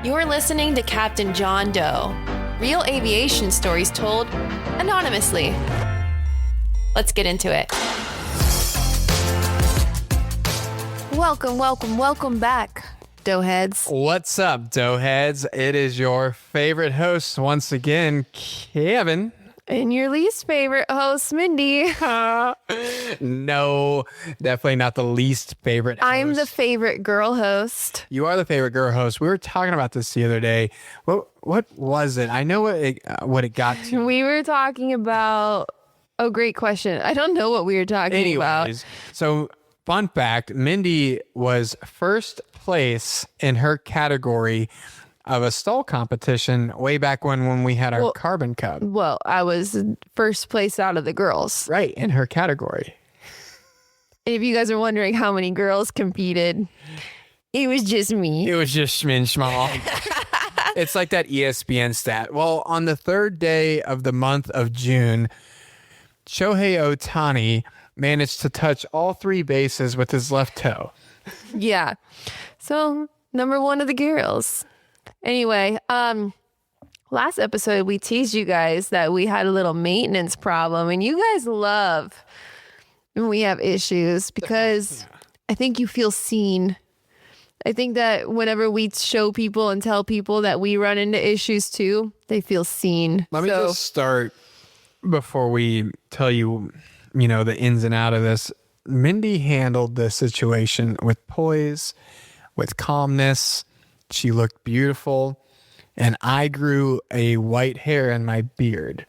You're listening to Captain John Doe, real aviation stories told anonymously. Let's get into it. Welcome back, Doughheads. What's up, Doughheads? It is your favorite host once again, Kevin. And your least favorite host, Mindy. No, definitely not the least favorite host. I'm the favorite girl host. You are the favorite girl host. We were talking about this the other day. What was it? I know what it got to. We were talking about... Oh, great question. I don't know what we were talking about. So, fun fact, Mindy was first place in her category of a stall competition way back when we had our Carbon Cup. Well, I was first place out of the girls. Right, in her category. And if you guys are wondering how many girls competed, it was just me. It was just Schmin Schmal. It's like that ESPN stat. Well, on the third day of the month of June, Shohei Ohtani managed to touch all three bases with his left toe. Yeah. So, number one of the girls. Anyway, last episode we teased you guys that we had a little maintenance problem, and you guys love when we have issues because I think you feel seen. I think that whenever we show people and tell people that we run into issues too, they feel seen. Let me just start before we tell you, the ins and outs of this. Mindy handled the situation with poise, with calmness. She looked beautiful, and I grew a white hair in my beard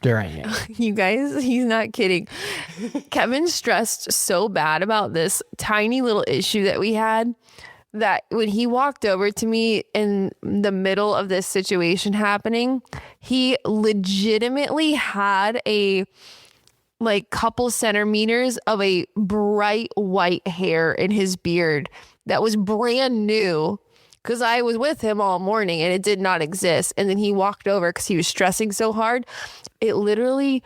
during it. You guys, he's not kidding. Kevin stressed so bad about this tiny little issue that we had that when he walked over to me in the middle of this situation happening, he legitimately had a couple centimeters of a bright white hair in his beard that was brand new. Because I was with him all morning and it did not exist. And then he walked over because he was stressing so hard. It literally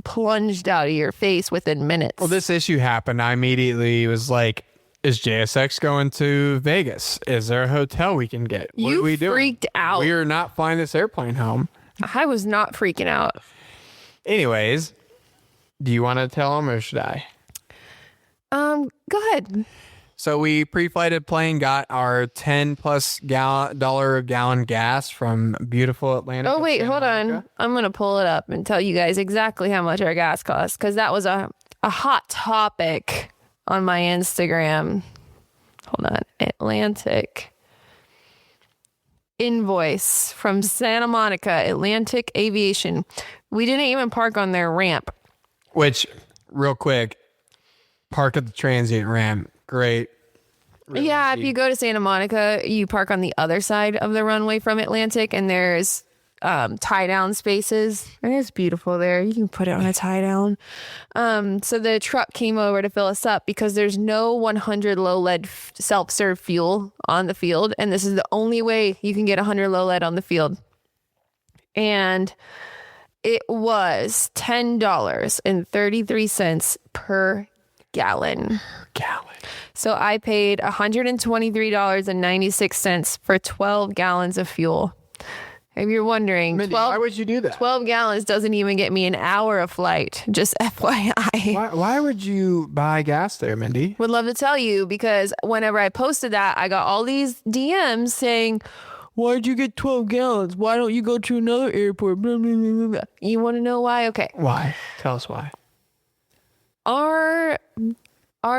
plunged out of your face within minutes. Well, this issue happened. I immediately was like, is JSX going to Vegas? Is there a hotel we can get? What are we doing? Freaked out. We are not flying this airplane home. I was not freaking out. Anyways, do you want to tell him or should I? Go ahead. So we pre-flighted plane, got our $10+ a gallon gas from beautiful Atlanta. Oh, wait, hold on. I'm going to pull it up and tell you guys exactly how much our gas costs because that was a hot topic on my Instagram. Hold on. Atlantic invoice from Santa Monica, Atlantic Aviation. We didn't even park on their ramp. Which, real quick, park at the transient ramp. Great. Really yeah, cheap. if you go to Santa Monica, you park on the other side of the runway from Atlantic, and there's tie-down spaces. And it's beautiful there. You can put it on a tie-down. So the truck came over to fill us up because there's no 100 low-lead self-serve fuel on the field, and this is the only way you can get 100 low-lead on the field. And it was $10.33 per gallon. So I paid $123.96 for 12 gallons of fuel. If you're wondering, Mindy, why would you do that? 12 gallons doesn't even get me an hour of flight. Just FYI. Why would you buy gas there, Mindy? Would love to tell you because whenever I posted that, I got all these DMs saying, why'd you get 12 gallons? Why don't you go to another airport? Blah, blah, blah, blah. You want to know why? Okay. Why? Tell us why. Our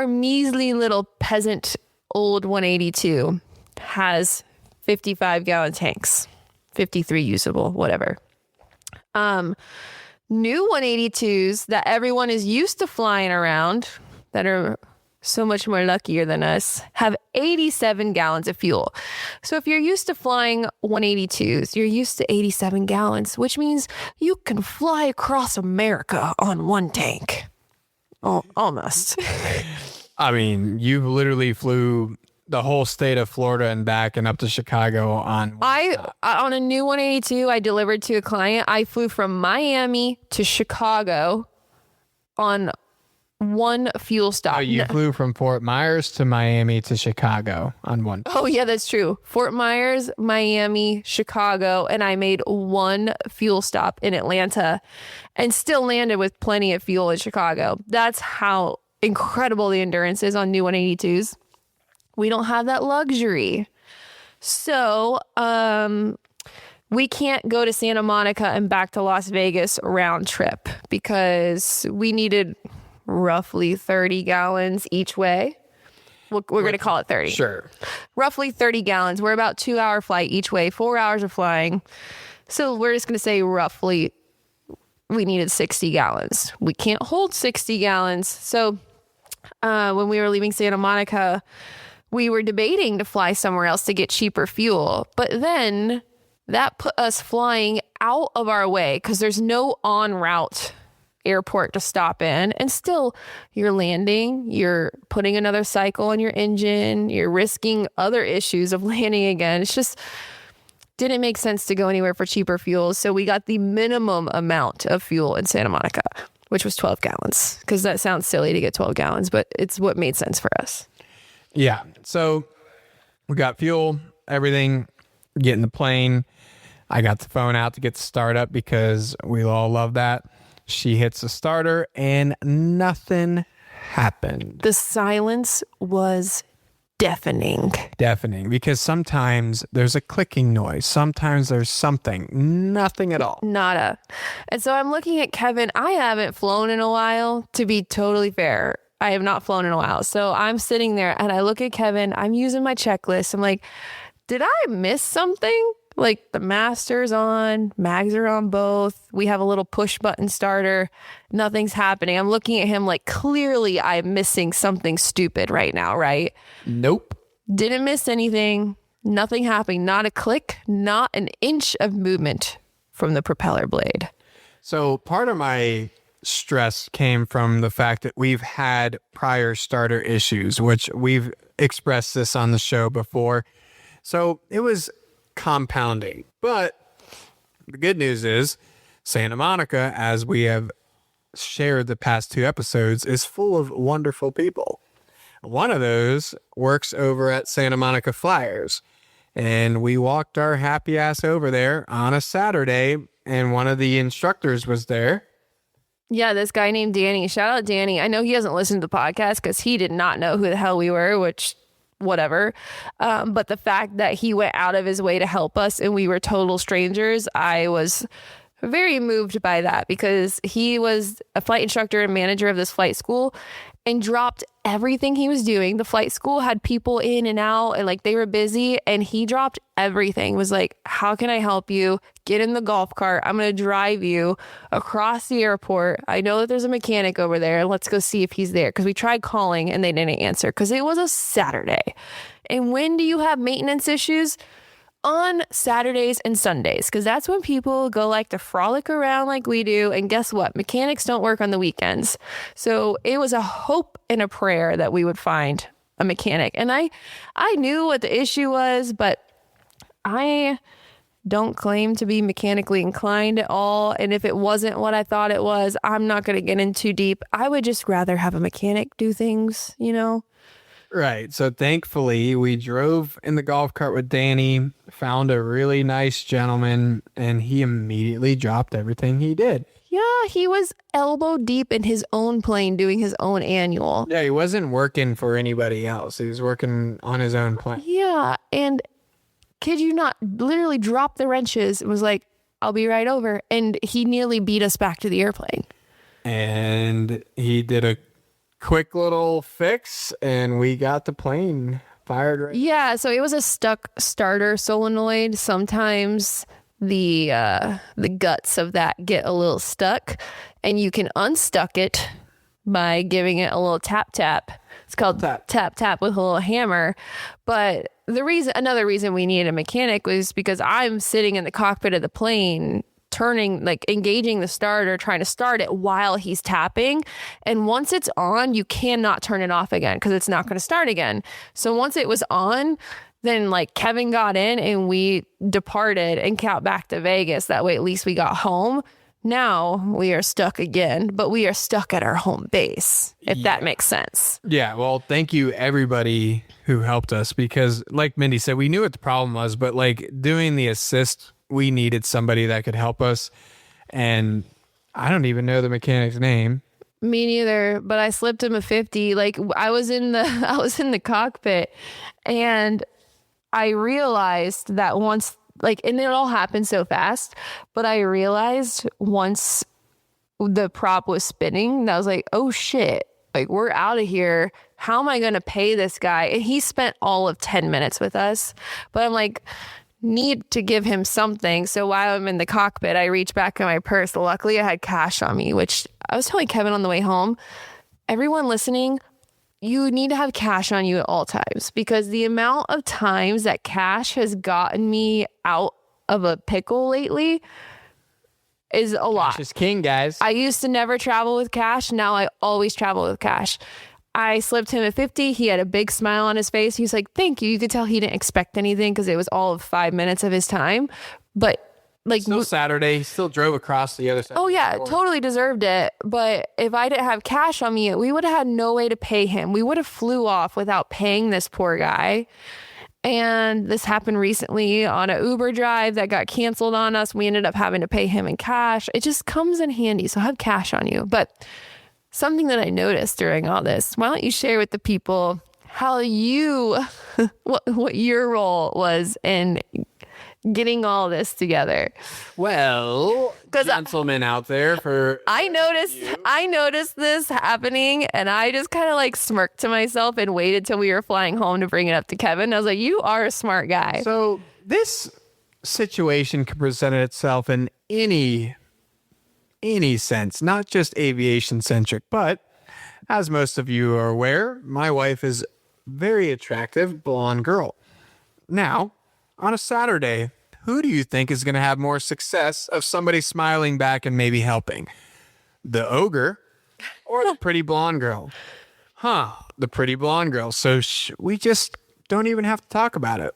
measly little peasant old 182 has 55 gallon tanks, 53 usable, whatever. New 182s that everyone is used to flying around that are so much more luckier than us have 87 gallons of fuel. So if you're used to flying 182s, you're used to 87 gallons, which means you can fly across America on one tank. Oh, almost. I mean, you literally flew the whole state of Florida and back and up to Chicago on on a new 182 I delivered to a client. I flew from Miami to Chicago on one fuel stop. Oh, you flew from Fort Myers to Miami to Chicago on one. Oh, yeah, that's true. Fort Myers, Miami, Chicago, and I made one fuel stop in Atlanta and still landed with plenty of fuel in Chicago. That's how incredible the endurance is on new 182s. We don't have that luxury. So, we can't go to Santa Monica and back to Las Vegas round trip because we needed roughly 30 gallons each way. We're going to call it 30. Sure. Roughly 30 gallons. We're about 2-hour flight each way, 4 hours of flying. So we're just going to say roughly we needed 60 gallons. We can't hold 60 gallons. So when we were leaving Santa Monica, we were debating to fly somewhere else to get cheaper fuel. But then that put us flying out of our way because there's no en route airport to stop in. And still, you're landing, you're putting another cycle on your engine, you're risking other issues of landing again. It's just didn't make sense to go anywhere for cheaper fuel. So we got the minimum amount of fuel in Santa Monica, which was 12 gallons. Because that sounds silly to get 12 gallons, but it's what made sense for us. Yeah. So we got fuel, everything, get in the plane. I got the phone out to get the start up because we all love that. She hits the starter and nothing happened. The silence was deafening. Deafening, because sometimes there's a clicking noise. Sometimes there's something. Nothing at all. Nada. And so I'm looking at Kevin. I haven't flown in a while, to be totally fair. I have not flown in a while. So I'm sitting there and I look at Kevin. I'm using my checklist. I'm like, did I miss something? Like the master's on, mags are on both. We have a little push button starter. Nothing's happening. I'm looking at him like clearly I'm missing something stupid right now, right? Nope. Didn't miss anything. Nothing happening. Not a click, not an inch of movement from the propeller blade. So part of my stress came from the fact that we've had prior starter issues, which we've expressed this on the show before. So it was compounding. But the good news is Santa Monica, as we have shared the past 2 episodes, is full of wonderful people. One of those works over at Santa Monica Flyers. And we walked our happy ass over there on a Saturday, and one of the instructors was there. Yeah, this guy named Danny. Shout out Danny. I know he hasn't listened to the podcast because he did not know who the hell we were, which whatever. But the fact that he went out of his way to help us and we were total strangers, I was very moved by that because he was a flight instructor and manager of this flight school and dropped everything he was doing. The flight school had people in and out and like they were busy, and he dropped everything. Was like, how can I help you? Get in the golf cart. I'm going to drive you across the airport. I know that there's a mechanic over there. Let's go see if he's there. Because we tried calling and they didn't answer because it was a Saturday. And when do you have maintenance issues? On Saturdays and Sundays, because that's when people go like to frolic around like we do. And guess what? Mechanics don't work on the weekends. So it was a hope and a prayer that we would find a mechanic. And I knew what the issue was, but I don't claim to be mechanically inclined at all. And if it wasn't what I thought it was, I'm not going to get in too deep. I would just rather have a mechanic do things, you know? Right. So thankfully, we drove in the golf cart with Danny, found a really nice gentleman, and he immediately dropped everything he did. Yeah, he was elbow deep in his own plane doing his own annual. Yeah, he wasn't working for anybody else. He was working on his own plane. Yeah, and kid you not, literally dropped the wrenches and was like, I'll be right over. And he nearly beat us back to the airplane. And he did a quick little fix, and we got the plane fired right. Yeah, so it was a stuck starter solenoid. Sometimes the guts of that get a little stuck, and you can unstuck it by giving it a little tap tap. It's called tap tap with a little hammer. But another reason we needed a mechanic was because I'm sitting in the cockpit of the plane, engaging the starter, trying to start it while he's tapping. And once it's on, you cannot turn it off again because it's not going to start again. So once it was on, then like Kevin got in and we departed and got back to Vegas. That way, at least we got home. Now we are stuck again, but we are stuck at our home base, if that makes sense. Yeah, well, thank you everybody who helped us, because like Mindy said, we knew what the problem was, but like doing the assist, we needed somebody that could help us. And I don't even know the mechanic's name. Me neither, but I slipped him a 50. Like I was in the cockpit, and I realized that once, like, and it all happened so fast, but I realized once the prop was spinning, that I was like, oh shit, like we're out of here. How am I going to pay this guy? And he spent all of 10 minutes with us, but I'm like, need to give him something. So while I'm in the cockpit, I reach back in my purse. Luckily I had cash on me, which I was telling Kevin on the way home, everyone listening, you need to have cash on you at all times, because the amount of times that cash has gotten me out of a pickle lately is a lot. Cash is king, guys. I used to never travel with cash. Now I always travel with cash. I slipped him a 50. He had a big smile on his face. He was like, thank you. You could tell he didn't expect anything because it was all of 5 minutes of his time. But like, still Saturday, he still drove across the other side. Oh yeah, totally deserved it. But if I didn't have cash on me, we would have had no way to pay him. We would have flew off without paying this poor guy. And this happened recently on an Uber drive that got canceled on us. We ended up having to pay him in cash. It just comes in handy. So have cash on you. But something that I noticed during all this, why don't you share with the people how you, what your role was in getting all this together? Well, gentlemen out there, I noticed this happening, and I just kind of like smirked to myself and waited till we were flying home to bring it up to Kevin. I was like, you are a smart guy. So this situation can present itself in any sense, not just aviation centric, but as most of you are aware, my wife is a very attractive blonde girl. Now, on a Saturday, who do you think is going to have more success of somebody smiling back and maybe helping? The ogre or the pretty blonde girl? The pretty blonde girl. So we just don't even have to talk about it.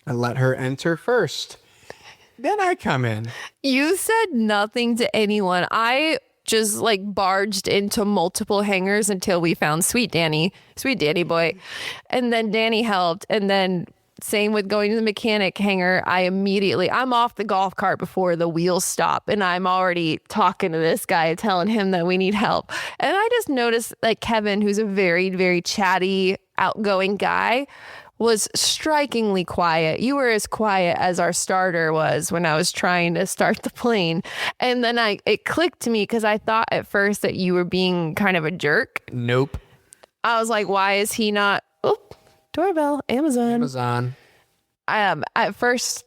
I let her enter first. Then I come in. You said nothing to anyone. I just like barged into multiple hangars until we found sweet Danny boy. And then Danny helped. And then same with going to the mechanic hangar. I'm off the golf cart before the wheels stop, and I'm already talking to this guy, telling him that we need help. And I just noticed like Kevin, who's a very, very chatty, outgoing guy, was strikingly quiet. You were as quiet as our starter was when I was trying to start the plane. And then it clicked to me, because I thought at first that you were being kind of a jerk. Nope. I was like, why is he not? Oh, doorbell, Amazon. At first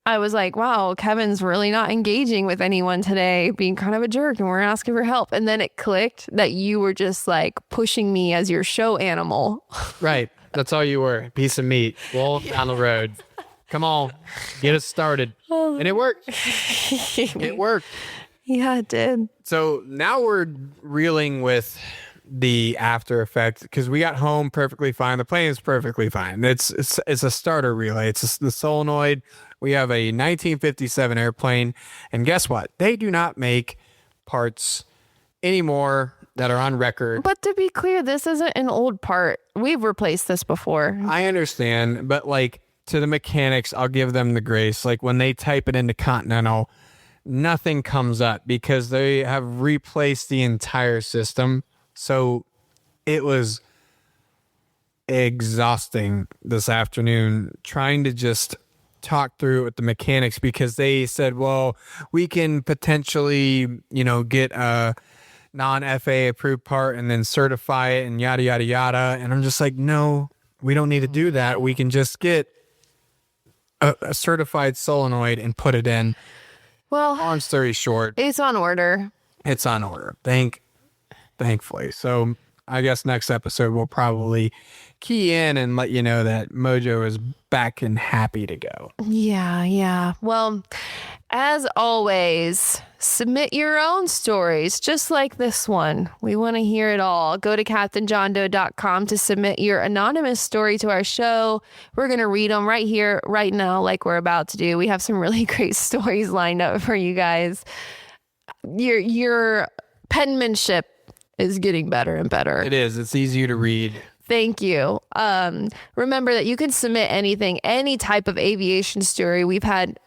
I was like, wow, Kevin's really not engaging with anyone today, being kind of a jerk, and we're asking for help. And then it clicked that you were just like pushing me as your show animal. Right. That's all you were. A piece of meat. Wolf down the road. Come on. Get us started. And it worked. It worked. Yeah, it did. So now we're reeling with the after effect, because we got home perfectly fine. The plane is perfectly fine. It's a starter relay. It's the solenoid. We have a 1957 airplane, and guess what? They do not make parts anymore that are on record. But to be clear, this isn't an old part. We've replaced this before. I understand, but like to the mechanics, I'll give them the grace. Like when they type it into Continental, nothing comes up because they have replaced the entire system. So it was exhausting this afternoon trying to just talk through it with the mechanics, because they said, well, we can potentially, get a non-FAA approved part and then certify it and yada, yada, yada. And I'm just like, no, we don't need to do that. We can just get a certified solenoid and put it in. Well, long story short, it's on order. It's on order. Thankfully. So I guess next episode we'll probably key in and let you know that Mojo is back and happy to go. Yeah. Well, as always, submit your own stories, just like this one. We want to hear it all. Go to CaptainJohnDoe.com to submit your anonymous story to our show. We're going to read them right here, right now, like we're about to do. We have some really great stories lined up for you guys. your penmanship is getting better and better. It is. It's easier to read. Thank you. Remember that you can submit anything, any type of aviation story. We've had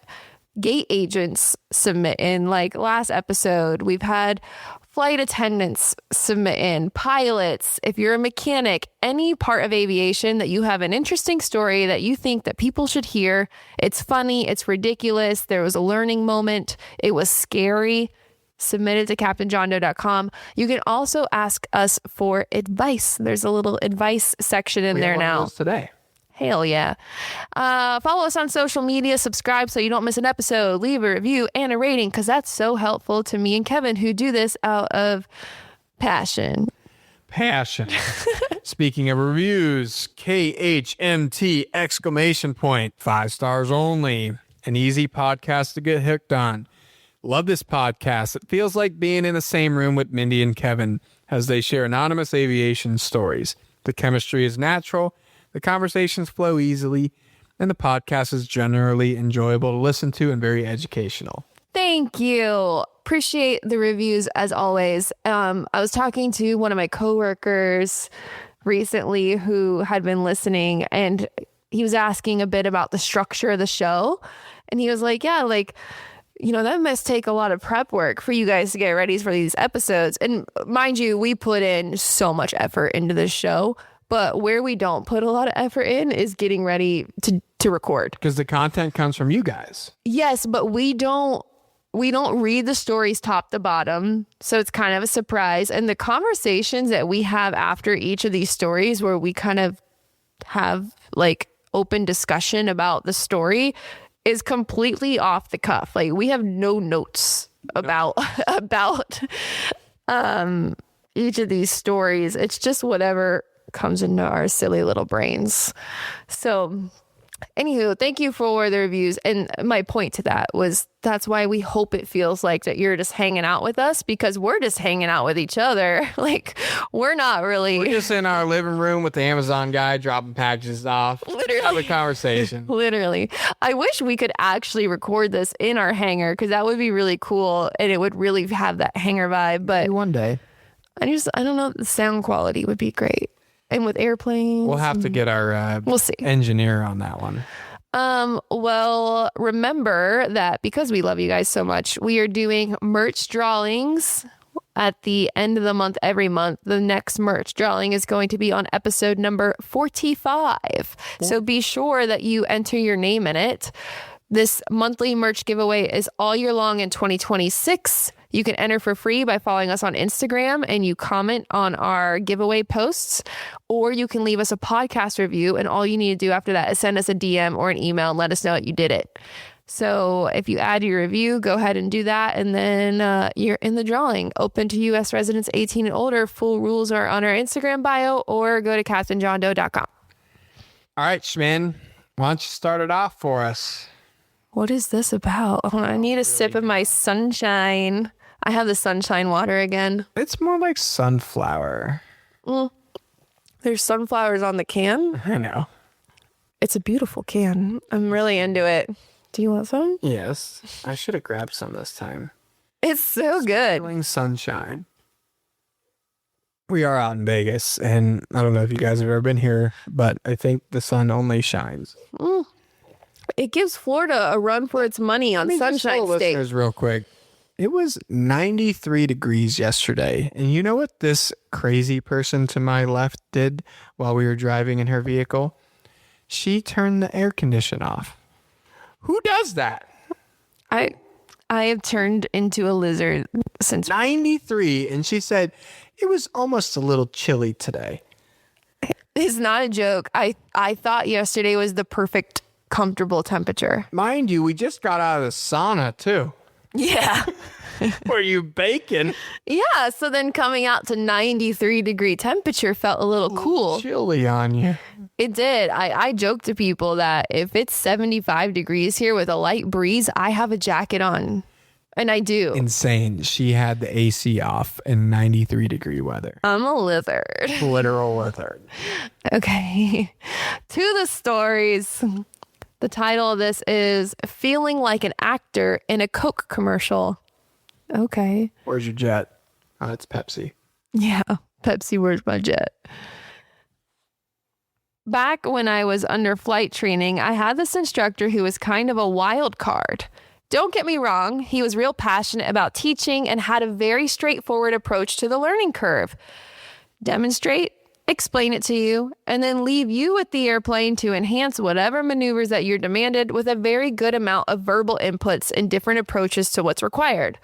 gate agents submit in, like last episode. We've had flight attendants submit in, pilots. If you're a mechanic, any part of aviation that you have an interesting story that you think that people should hear. It's funny. It's ridiculous. There was a learning moment. It was scary. Submit it to CaptainJohnDoe.com. You can also ask us for advice. There's a little advice section in there now. Today. Hell yeah. Follow us on social media, subscribe so you don't miss an episode, leave a review and a rating because that's so helpful to me and Kevin who do this out of passion. Speaking of reviews, KHMT exclamation point, 5 stars only. An easy podcast to get hooked on. Love this podcast. It feels like being in the same room with Mindy and Kevin as they share anonymous aviation stories. The chemistry is natural, the conversations flow easily, and the podcast is generally enjoyable to listen to and very educational. Thank you. Appreciate the reviews as always. I was talking to one of my coworkers recently who had been listening, and he was asking a bit about the structure of the show. And he was like, yeah, like, you know, that must take a lot of prep work for you guys to get ready for these episodes. And mind you, we put in so much effort into this show, but where we don't put a lot of effort in is getting ready to record. Because the content comes from you guys. Yes, but we don't read the stories top to bottom. So it's kind of a surprise. And the conversations that we have after each of these stories where we kind of have like open discussion about the story is completely off the cuff. Like we have no notes about each of these stories. It's just whatever comes into our silly little brains. So anywho, thank you for the reviews. And my point to that was that's why we hope it feels like that you're just hanging out with us because we're just hanging out with each other. Like we're not really. We're just in our living room with the Amazon guy dropping packages off. Literally. Have a conversation. Literally. I wish we could actually record this in our hangar because that would be really cool and it would really have that hangar vibe. But maybe one day. I don't know. The sound quality would be great. And with airplanes. We'll have to get our we'll see. Engineer on that one. Well, remember that because we love you guys so much, we are doing merch drawings at the end of the month every month. The next merch drawing is going to be on episode number 45. So be sure that you enter your name in it. This monthly merch giveaway is all year long in 2026. You can enter for free by following us on Instagram and you comment on our giveaway posts, or you can leave us a podcast review. And all you need to do after that is send us a DM or an email and let us know that you did it. So if you add your review, go ahead and do that. And then you're in the drawing. Open to U.S. residents 18 and older. Full rules are on our Instagram bio or go to CaptainJohnDoe.com. All right, Schmin, why don't you start it off for us? What is this about? Oh, I need a sip of my sunshine. I have the sunshine water again. It's more like sunflower. There's sunflowers on the can. I know. It's a beautiful can. I'm really into it. Do you want some? Yes. I should have grabbed some this time. It's so good. Sparkling sunshine. We are out in Vegas, and I don't know if you guys have ever been here, but I think the sun only shines. It gives Florida a run for its money on Sunshine State. Listeners, real quick. It was 93 degrees yesterday. And you know what this crazy person to my left did while we were driving in her vehicle? She turned the air condition off. Who does that? I have turned into a lizard since 93. And she said it was almost a little chilly today. It's not a joke. I thought yesterday was the perfect comfortable temperature. Mind you, we just got out of the sauna too. Yeah. Were you baking? Yeah. So then coming out to 93 degree temperature felt a little cool. Chilly on you. It did. I joke to people that if it's 75 degrees here with a light breeze, I have a jacket on. And I do. Insane. She had the AC off in 93 degree weather. I'm a lizard. Literal lizard. Okay. To the stories. The title of this is Feeling Like an Actor in a Coke Commercial. Okay. Where's your jet? Oh, it's Pepsi. Yeah. Pepsi, where's my jet? Back when I was under flight training, I had this instructor who was kind of a wild card. Don't get me wrong, he was real passionate about teaching and had a very straightforward approach to the learning curve. Demonstrate, explain it to you, and then leave you with the airplane to enhance whatever maneuvers that you're demanded with a very good amount of verbal inputs and different approaches to what's required.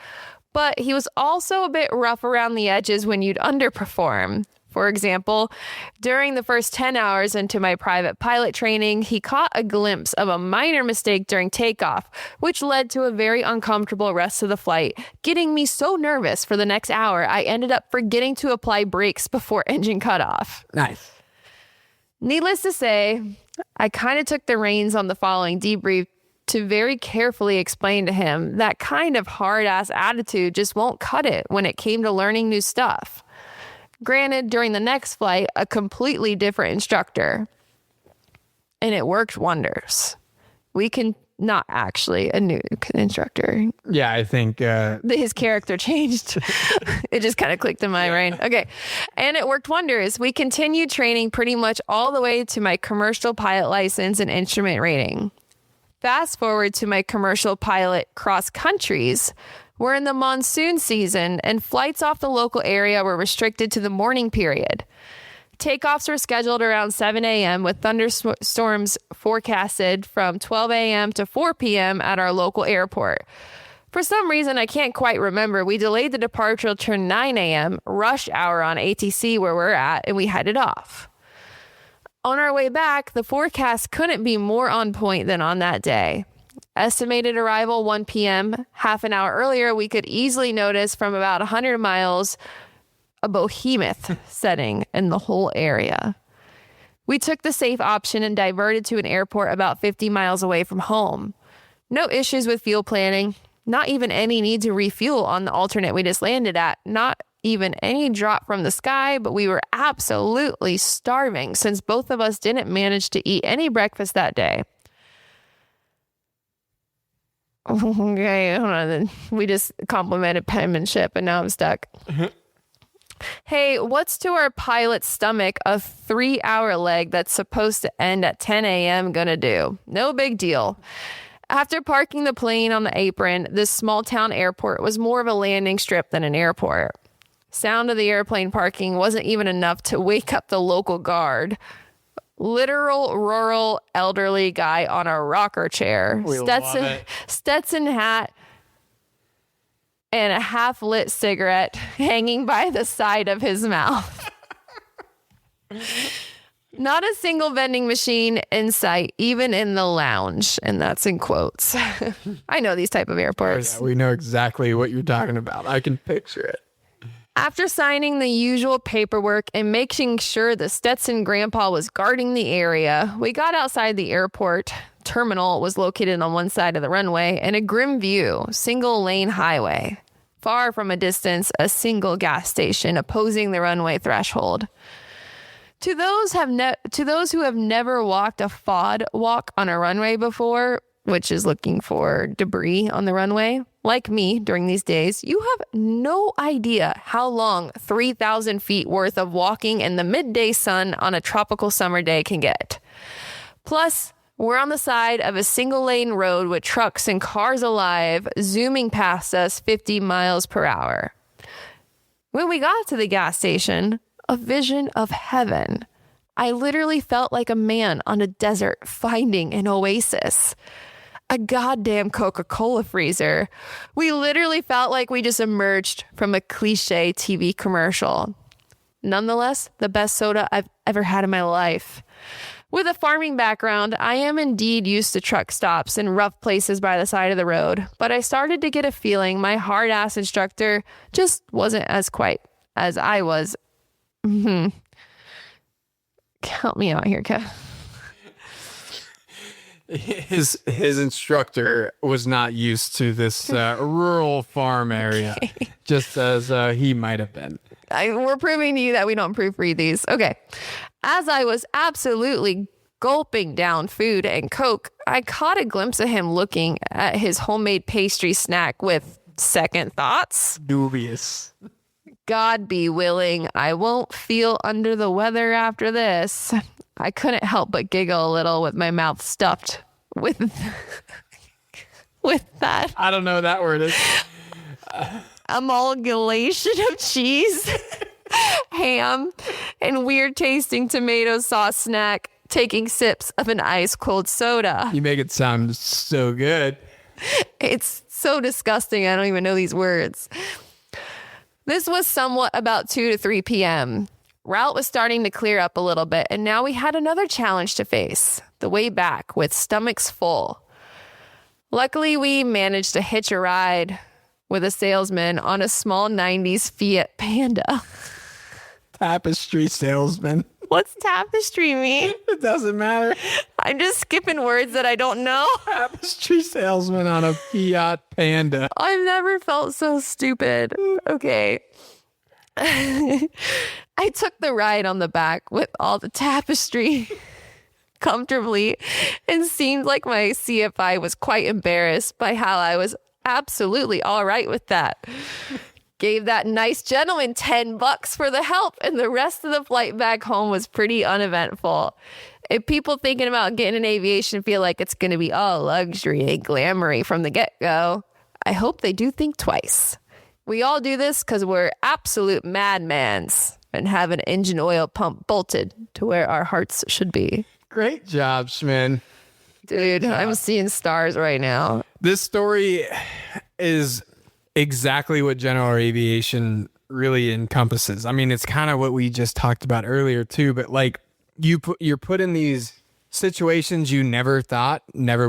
But he was also a bit rough around the edges when you'd underperform. For example, during the first 10 hours into my private pilot training, he caught a glimpse of a minor mistake during takeoff, which led to a very uncomfortable rest of the flight, getting me so nervous for the next hour, I ended up forgetting to apply brakes before engine cutoff. Nice. Needless to say, I kind of took the reins on the following debrief to very carefully explain to him that kind of hard-ass attitude just won't cut it when it came to learning new stuff. Granted, during the next flight, a completely different instructor. And it worked wonders. Not actually a new instructor. Yeah, I think... his character changed. It just kind of clicked in my brain. Okay. And it worked wonders. We continued training pretty much all the way to my commercial pilot license and instrument rating. Fast forward to my commercial pilot cross countries. We're in the monsoon season, and flights off the local area were restricted to the morning period. Takeoffs were scheduled around 7 a.m. with thunderstorms forecasted from 12 a.m. to 4 p.m. at our local airport. For some reason, I can't quite remember, we delayed the departure till 9 a.m., rush hour on ATC where we're at, and we headed off. On our way back, the forecast couldn't be more on point than on that day. Estimated arrival 1 p.m. Half an hour earlier, we could easily notice from about 100 miles a behemoth setting in the whole area. We took the safe option and diverted to an airport about 50 miles away from home. No issues with fuel planning, not even any need to refuel on the alternate we just landed at, not even any drop from the sky, but we were absolutely starving since both of us didn't manage to eat any breakfast that day. Okay, hold on. We just complimented penmanship and now I'm stuck. Hey, what's to our pilot's stomach a 3-hour leg that's supposed to end at 10 a.m. gonna do? No big deal. After parking the plane on the apron, this small town airport was more of a landing strip than an airport. Sound of the airplane parking wasn't even enough to wake up the local guard. Literal rural elderly guy on a rocker chair, Stetson hat, and a half-lit cigarette hanging by the side of his mouth. Not a single vending machine in sight, even in the lounge, and that's in quotes. I know these type of airports. Yeah, we know exactly what you're talking about. I can picture it. After signing the usual paperwork and making sure the Stetson grandpa was guarding the area, we got outside the airport. Terminal was located on one side of the runway and a grim view, single lane highway. Far from a distance, a single gas station opposing the runway threshold. To those who have never walked a FOD walk on a runway before, which is looking for debris on the runway, like me during these days, you have no idea how long 3,000 feet worth of walking in the midday sun on a tropical summer day can get. Plus, we're on the side of a single lane road with trucks and cars alive, zooming past us 50 miles per hour. When we got to the gas station, a vision of heaven. I literally felt like a man on a desert finding an oasis. A goddamn Coca-Cola freezer. We literally felt like we just emerged from a cliche TV commercial. Nonetheless, the best soda I've ever had in my life. With a farming background, I am indeed used to truck stops and rough places by the side of the road, but I started to get a feeling my hard-ass instructor just wasn't as quite as I was. Help me out here, Kev. His instructor was not used to this rural farm area, just as he might have been. We're proving to you that we don't proofread these. Okay. As I was absolutely gulping down food and Coke, I caught a glimpse of him looking at his homemade pastry snack with Second thoughts. Dubious. God be willing, I won't feel under the weather after this. I couldn't help but giggle a little with my mouth stuffed with that I don't know what that word is. amalgamation of cheese, ham, and weird tasting tomato sauce snack, taking sips of an ice cold soda. You make it sound so good. It's so disgusting. I don't even know these words. This was somewhat about 2 to 3 p.m. Route was starting to clear up a little bit, and now we had another challenge to face, the way back with stomachs full. Luckily, we managed to hitch a ride with a salesman on a small 90s Fiat Panda. Tapestry salesman. What's tapestry mean? It doesn't matter. I'm just skipping words that I don't know. Tapestry salesman on a Fiat Panda. I've never felt so stupid. Okay. I took the ride on the back with all the tapestry comfortably and seemed like my CFI was quite embarrassed by how I was absolutely all right with that. Gave that nice gentleman $10 for the help, and the rest of the flight back home was pretty uneventful. If people thinking about getting in aviation feel like it's going to be all luxury and glamoury from the get-go, I hope they do think twice. We all do this because we're absolute madmans and have an engine oil pump bolted to where our hearts should be. Great job, Schmin. Dude, I'm seeing stars right now. This story is exactly what general aviation really encompasses. I mean, it's kind of what we just talked about earlier too, but like you're put in these situations you never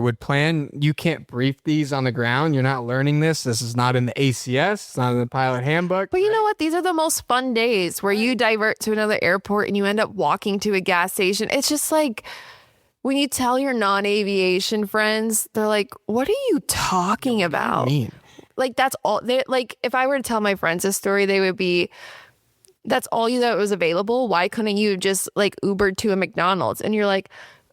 would plan. You can't brief these on the ground. You're not learning this. This is not in the ACS. It's not in the pilot handbook. But you know what? These are the most fun days where you divert to another airport and you end up walking to a gas station. It's just like when you tell your non-aviation friends, they're like, what are you talking about? What do you mean? Like, that's all they like. If I were to tell my friends this story, they would be, that's all you that was available. Why couldn't you just like Uber to a McDonald's? And you're like,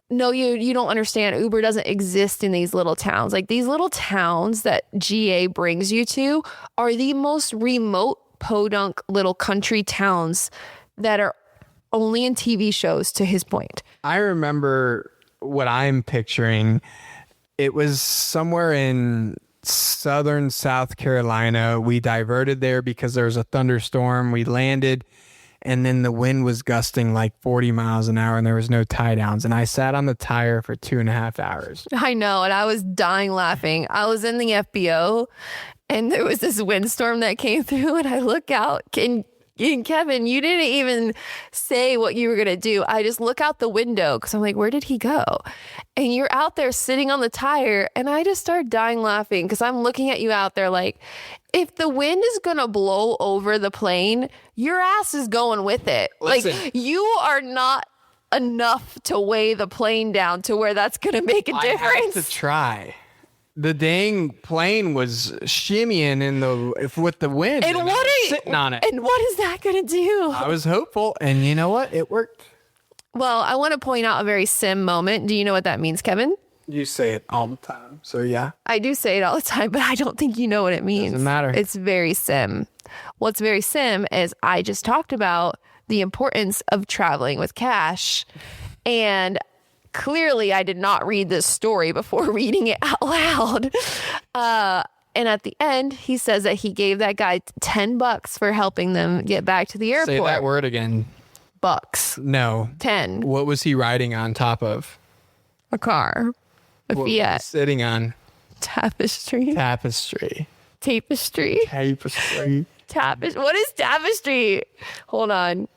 no, you don't understand. Uber doesn't exist in these little towns. Like, these little towns that GA brings you to are the most remote podunk little country towns that are only in TV shows, to his point. I remember what I'm picturing. It was somewhere in southern South Carolina. We diverted there because there was a thunderstorm. We landed, and then the wind was gusting like 40 miles an hour, and there was no tie downs. And I sat on the tire for 2.5 hours. I know, and I was dying laughing. I was in the FBO, and there was this windstorm that came through, and I look out, and Kevin, you didn't even say what you were going to do. I just look out the window because I'm like, where did he go? And you're out there sitting on the tire, and I just start dying laughing because I'm looking at you out there like, if the wind is going to blow over the plane, your ass is going with it. Listen. Like, you are not enough to weigh the plane down to where that's going to make a difference. I have to try. The dang plane was shimmying with the wind, and what are you sitting on it? And what is that going to do? I was hopeful, and you know what? It worked. Well, I want to point out a very sim moment. Do you know what that means, Kevin? You say it all the time, so yeah. I do say it all the time, but I don't think you know what it means. Doesn't matter. It's very sim. What's very sim is I just talked about the importance of traveling with cash, and clearly I did not read this story before reading it out loud. And at the end, he says that he gave that guy $10 for helping them get back to the airport. Say that word again. Bucks. No. 10. What was he riding on top of? A car. A What was Fiat. he sitting on? Tapestry. Tapestry. Tapestry. Tapestry. What is tapestry? Hold on.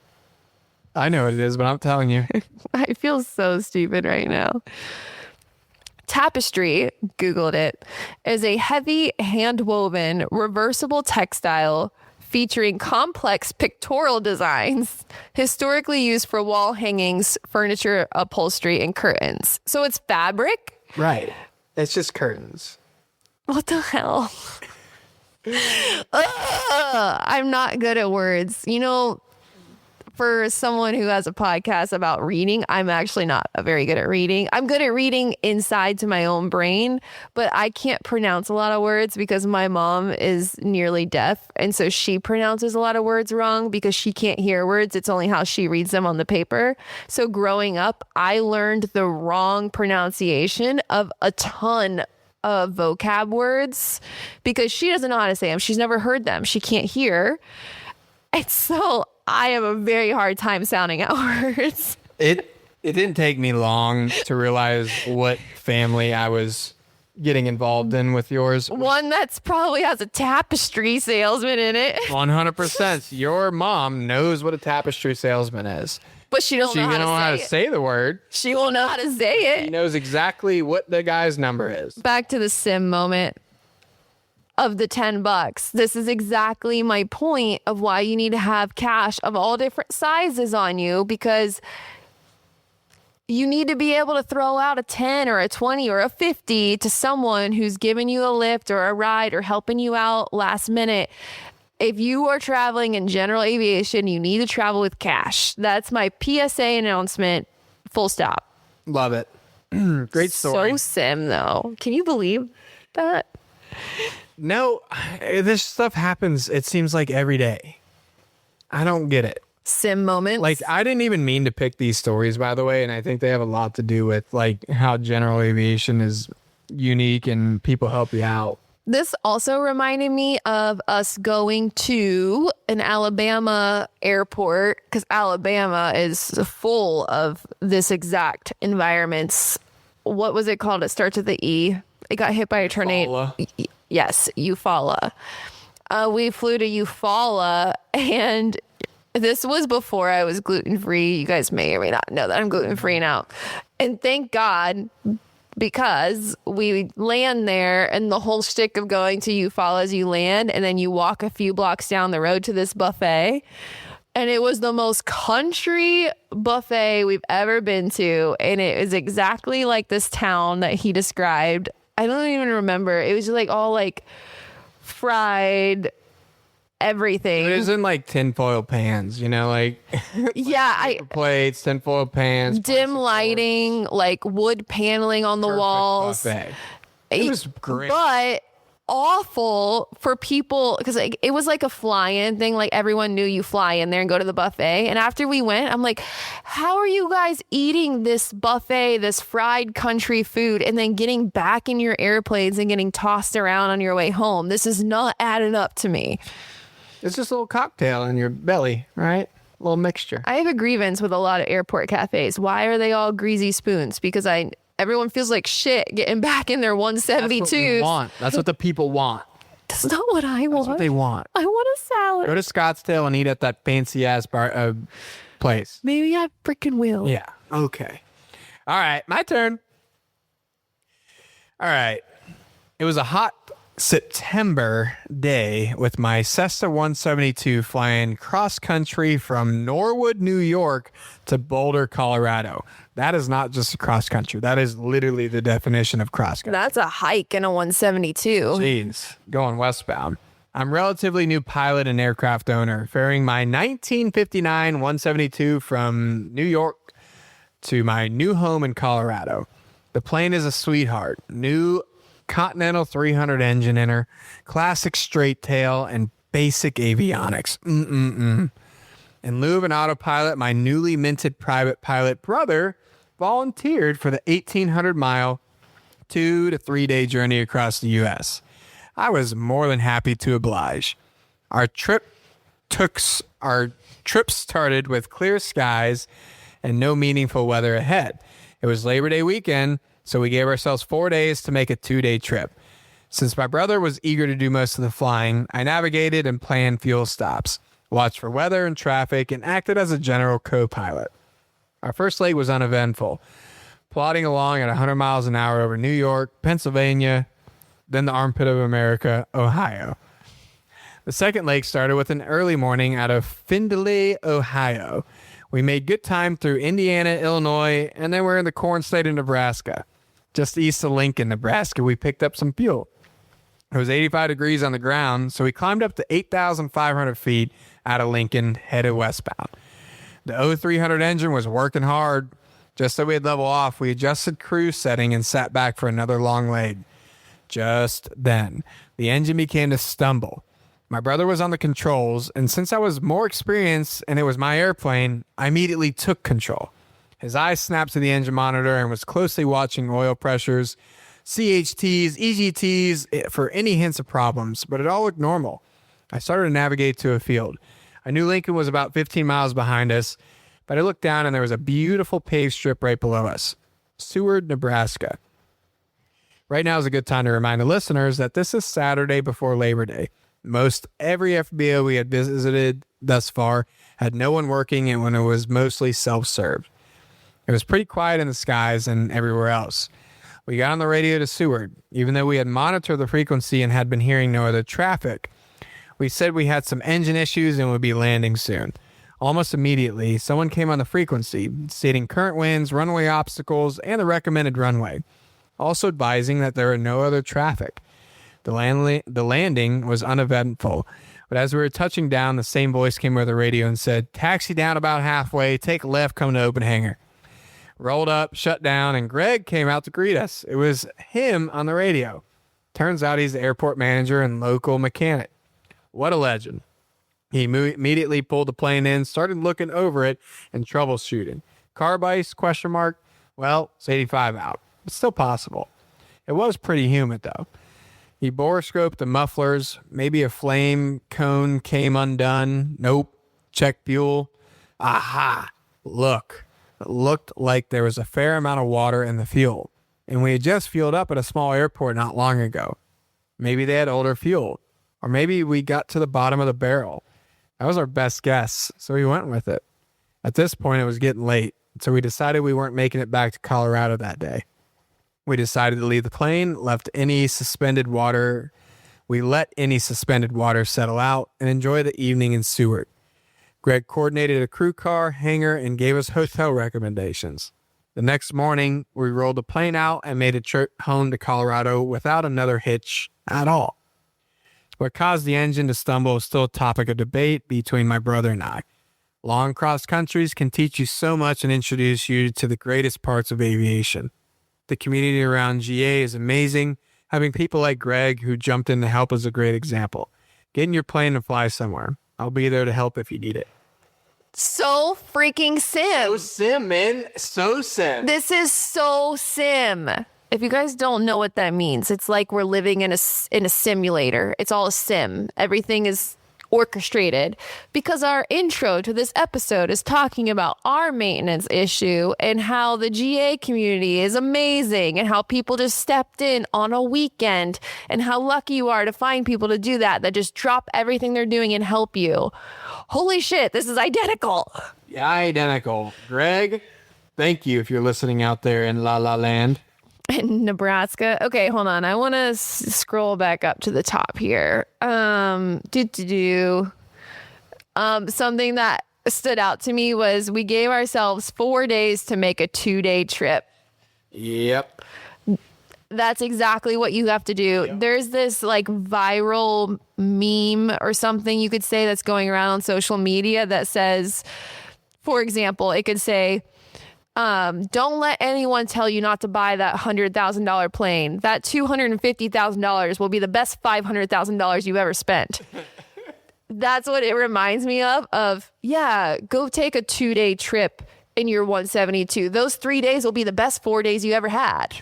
I know what it is, but I'm telling you. I feel so stupid right now. Tapestry, Googled it, is a heavy hand-woven reversible textile featuring complex pictorial designs, historically used for wall hangings, furniture, upholstery, and curtains. So it's fabric? Right. It's just curtains. What the hell? I'm not good at words. You know, for someone who has a podcast about reading, I'm actually not very good at reading. I'm good at reading inside to my own brain, but I can't pronounce a lot of words because my mom is nearly deaf. And so she pronounces a lot of words wrong because she can't hear words. It's only how she reads them on the paper. So growing up, I learned the wrong pronunciation of a ton of vocab words because she doesn't know how to say them. She's never heard them. She can't hear. And so I have a very hard time sounding out words. It didn't take me long to realize what family I was getting involved in with yours. One that's probably has a tapestry salesman in it. 100%. Your mom knows what a tapestry salesman is. But she don't know how to say the word. She won't know how to say it. She knows exactly what the guy's number is. Back to the sim moment of the $10. This is exactly my point of why you need to have cash of all different sizes on you, because you need to be able to throw out a 10 or a 20 or a 50 to someone who's giving you a lift or a ride or helping you out last minute. If you are traveling in general aviation, you need to travel with cash. That's my PSA announcement. Full stop. Love it. Great story. So sim, though. Can you believe that? No, this stuff happens, it seems like every day. I don't get it. Sim moments. Like, I didn't even mean to pick these stories, by the way, and I think they have a lot to do with, like, how general aviation is unique and people help you out. This also reminded me of us going to an Alabama airport, because Alabama is full of this exact environments. What was it called? It starts with the E. It got hit by a tornado. Yes, Eufaula. We flew to Eufaula, and this was before I was gluten-free. You guys may or may not know that I'm gluten-free now. And thank God, because we land there, and the whole shtick of going to Eufaula is you land, and then you walk a few blocks down the road to this buffet. And it was the most country buffet we've ever been to. And it was exactly like this town that he described. I don't even remember. It was just like all like fried everything. It was in like tinfoil pans, you know, like yeah, plates, tinfoil pans, dim lighting, like wood paneling on the walls. Buffet. It was great. But awful for people, because like it was like a fly-in thing. Like everyone knew you fly in there and go to the buffet. And after we went, I'm like, how are you guys eating this buffet, this fried country food, and then getting back in your airplanes and getting tossed around on your way home? This is not adding up to me. It's just a little cocktail in your belly, right? A little mixture. I have a grievance with a lot of airport cafes. Why are they all greasy spoons? Because everyone feels like shit getting back in their 172s. That's what the people want. That's not what I want. That's what they want. I want a salad. Go to Scottsdale and eat at that fancy ass bar place. Maybe I freaking will. Yeah. Okay. All right. My turn. All right. It was a hot September day with my Cessna 172 flying cross country from Norwood, New York to Boulder, Colorado. That is not just a cross country. That is literally the definition of cross country. That's a hike in a 172. Jeez, going westbound. I'm a relatively new pilot and aircraft owner, ferrying my 1959 172 from New York to my new home in Colorado. The plane is a sweetheart. New Continental 300 engine in her, classic straight tail, and basic avionics. In lieu of an autopilot, my newly minted private pilot brother volunteered for the 1,800-mile 2 to 3 day journey across the U.S. I was more than happy to oblige. Our trip started with clear skies and no meaningful weather ahead. It was Labor Day weekend, so we gave ourselves 4 days to make a 2-day trip. Since my brother was eager to do most of the flying, I navigated and planned fuel stops, watched for weather and traffic, and acted as a general co-pilot. Our first leg was uneventful, plodding along at 100 miles an hour over New York, Pennsylvania, then the armpit of America, Ohio. The second leg started with an early morning out of Findlay, Ohio. We made good time through Indiana, Illinois, and then we're in the corn state of Nebraska. Just east of Lincoln, Nebraska, we picked up some fuel. It was 85 degrees on the ground, so we climbed up to 8,500 feet out of Lincoln, headed westbound. The 0300 engine was working hard. Just so we'd level off, we adjusted cruise setting and sat back for another long leg. Just then, the engine began to stumble. My brother was on the controls, and since I was more experienced and it was my airplane, I immediately took control. His eyes snapped to the engine monitor and was closely watching oil pressures, CHTs, EGTs for any hints of problems, but it all looked normal. I started to navigate to a field. I knew Lincoln was about 15 miles behind us, but I looked down and there was a beautiful paved strip right below us. Seward, Nebraska. Right now is a good time to remind the listeners that this is Saturday before Labor Day. Most every FBO we had visited thus far had no one working, and when it was mostly self-serve. It was pretty quiet in the skies and everywhere else. We got on the radio to Seward. Even though we had monitored the frequency and had been hearing no other traffic, we said we had some engine issues and would be landing soon. Almost immediately, someone came on the frequency, stating current winds, runway obstacles, and the recommended runway, also advising that there were no other traffic. The landing was uneventful, but as we were touching down, the same voice came over the radio and said, "Taxi down about halfway, take a left, come to open hangar." Rolled up, shut down, and Greg came out to greet us. It was him on the radio. Turns out he's the airport manager and local mechanic. What a legend. He immediately pulled the plane in, started looking over it, and troubleshooting. Carb ice, question mark? Well, it's 85 out. It's still possible. It was pretty humid, though. He borescoped the mufflers. Maybe a flame cone came undone. Nope. Check fuel. Aha. Look. It looked like there was a fair amount of water in the fuel. And we had just fueled up at a small airport not long ago. Maybe they had older fuel. Or maybe we got to the bottom of the barrel. That was our best guess, so we went with it. At this point, it was getting late, so we decided we weren't making it back to Colorado that day. We decided to leave the plane, let any suspended water settle out, and enjoy the evening in Seward. Greg coordinated a crew car, hangar, and gave us hotel recommendations. The next morning, we rolled the plane out and made a trip home to Colorado without another hitch at all. What caused the engine to stumble is still a topic of debate between my brother and I. Long cross countries can teach you so much and introduce you to the greatest parts of aviation. The community around GA is amazing. Having people like Greg who jumped in to help is a great example. Get in your plane and fly somewhere. I'll be there to help if you need it. So freaking sim. So sim, man. So sim. This is so sim. If you guys don't know what that means, it's like we're living in a simulator. It's all a sim. Everything is orchestrated because our intro to this episode is talking about our maintenance issue and how the GA community is amazing and how people just stepped in on a weekend and how lucky you are to find people to do that just drop everything they're doing and help you. Holy shit, this is identical. Yeah, identical. Greg, thank you if you're listening out there in La La Land. In Nebraska. Okay, hold on. I want to scroll back up to the top here. Something that stood out to me was we gave ourselves 4 days to make a 2-day trip. Yep. That's exactly what you have to do. Yep. There's this like viral meme or something you could say that's going around on social media that says, for example, it could say, don't let anyone tell you not to buy that $100,000 plane. That $250,000 will be the best $500,000 you've ever spent. That's what it reminds me of, yeah, go take a 2-day trip in your 172. Those 3 days will be the best 4 days you ever had.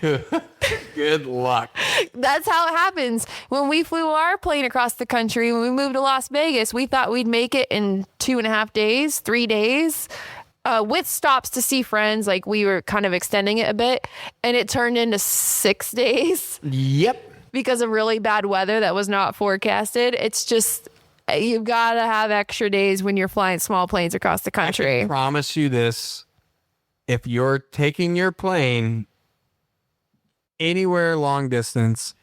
Good luck. That's how it happens. When we flew our plane across the country, when we moved to Las Vegas, we thought we'd make it in 2.5 days, 3 days. With stops to see friends, like we were kind of extending it a bit, and it turned into 6 days. Yep. Because of really bad weather that was not forecasted. It's just, you've got to have extra days when you're flying small planes across the country. I can promise you this. If you're taking your plane anywhere long distance,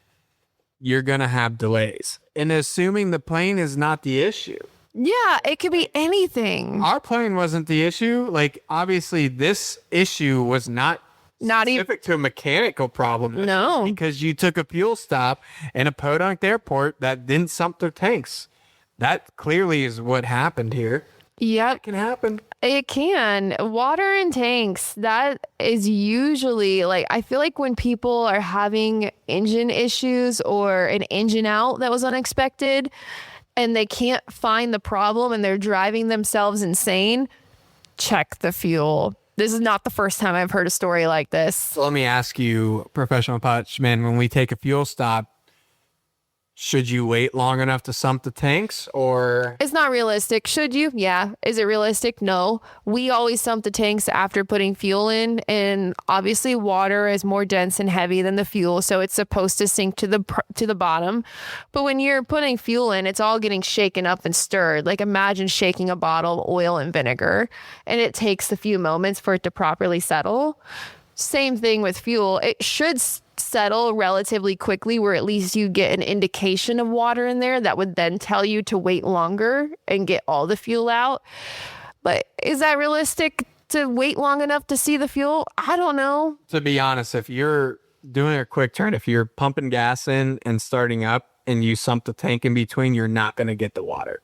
you're going to have delays. And assuming the plane is not the issue. Yeah, it could be anything. Our plane wasn't the issue. Like, obviously, this issue was not specific to a mechanical problem. No. Because you took a fuel stop in a podunk airport that didn't sump their tanks. That clearly is what happened here. Yep. It can happen. It can. Water in tanks, that is usually like, I feel like when people are having engine issues or an engine out that was unexpected and they can't find the problem and they're driving themselves insane, check the fuel. This is not the first time I've heard a story like this. So let me ask you, professional Potchman, when we take a fuel stop, should you wait long enough to sump the tanks, or? It's not realistic. Should you? Yeah. Is it realistic? No. We always sump the tanks after putting fuel in, and obviously water is more dense and heavy than the fuel, so it's supposed to sink to the bottom. But when you're putting fuel in, it's all getting shaken up and stirred. Like imagine shaking a bottle of oil and vinegar, and it takes a few moments for it to properly settle. Same thing with fuel. It should settle relatively quickly, where at least you get an indication of water in there that would then tell you to wait longer and get all the fuel out. But is that realistic to wait long enough to see the fuel? I don't know. To be honest, if you're doing a quick turn, if you're pumping gas in and starting up and you sump the tank in between, you're not going to get the water.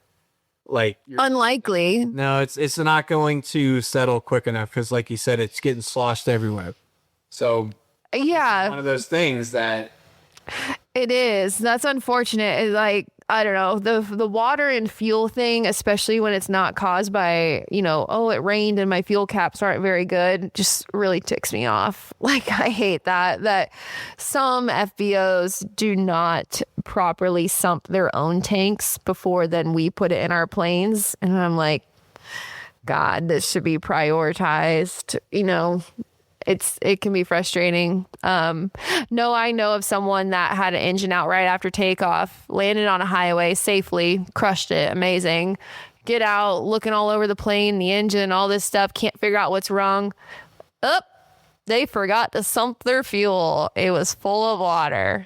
Like Unlikely. No, it's not going to settle quick enough because, like you said, it's getting sloshed everywhere. So yeah, one of those things that it is. That's unfortunate. It's like, I don't know, the water and fuel thing, especially when it's not caused by, oh, it rained and my fuel caps aren't very good, just really ticks me off. Like, I hate that some FBOs do not properly sump their own tanks before then we put it in our planes. And I'm like, God, this should be prioritized, It can be frustrating. No, I know of someone that had an engine out right after takeoff, landed on a highway safely, crushed it, amazing. Get out, looking all over the plane, the engine, all this stuff, can't figure out what's wrong. They forgot to sump their fuel. It was full of water.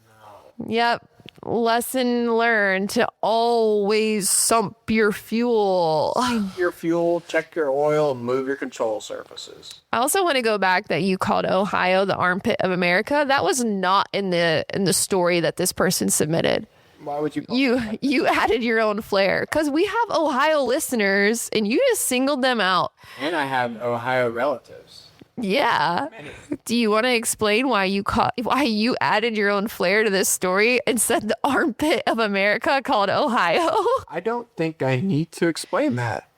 Oh, no. Yep. Lesson learned to always sump your fuel. Your fuel, check your oil, and move your control surfaces. I also want to go back that you called Ohio the armpit of America. That was not in the story that this person submitted. Why would you? You added your own flair because we have Ohio listeners, and you just singled them out. And I have Ohio relatives. Yeah. Do you want to explain why you added your own flair to this story and said the armpit of America called Ohio? I don't think I need to explain that.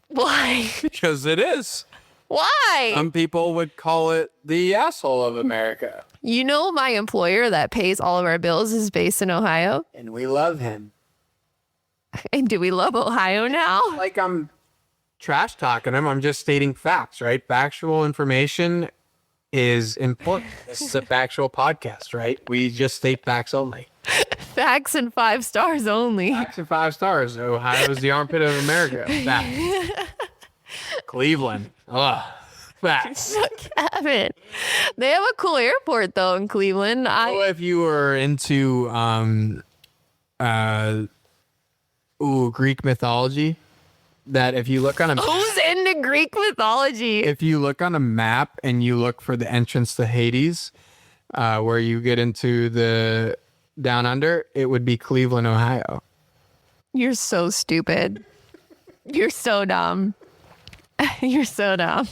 Why? Because it is. Why? Some people would call it the asshole of America. My employer that pays all of our bills is based in Ohio. And we love him. And do we love Ohio now? Like I'm trash talking him. I'm just stating facts, right? Factual information is important. This is a factual podcast, right? We just state facts only. Facts and 5 stars only. Facts and 5 stars. Ohio is the armpit of America. Facts. Cleveland. Ugh. Facts. Kevin. They have a cool airport though in Cleveland. If you were into Greek mythology, that if you look on who's into Greek mythology? If you look on a map and you look for the entrance to Hades, where you get into the down under, it would be Cleveland, Ohio. You're so stupid. You're so dumb. You're so dumb.